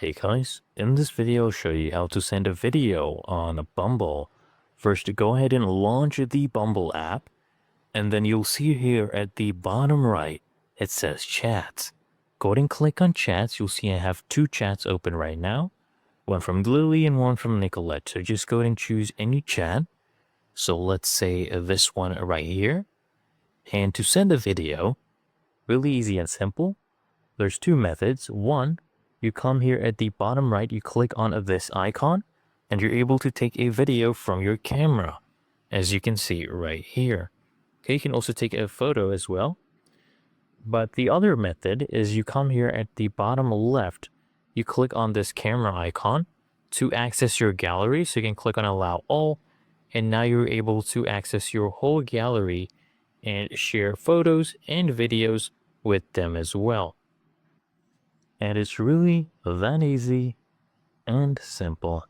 Hey guys, in this video I'll show you how to send a video on a Bumble. First, go ahead and launch the Bumble app, and then you'll see here at the bottom right, it says chats. Go ahead and click on chats. You'll see I have two chats open right now, one from Lily and one from Nicolette. So just go ahead and choose any chat. So let's say this one right here. And to send a video, really easy and simple. There's two methods. One, you come here at the bottom right, you click on this icon, and you're able to take a video from your camera, as you can see right here. Okay, you can also take a photo as well. But the other method is you come here at the bottom left, you click on this camera icon to access your gallery. So you can click on allow all, and now you're able to access your whole gallery and share photos and videos with them as well. And it's really that easy and simple.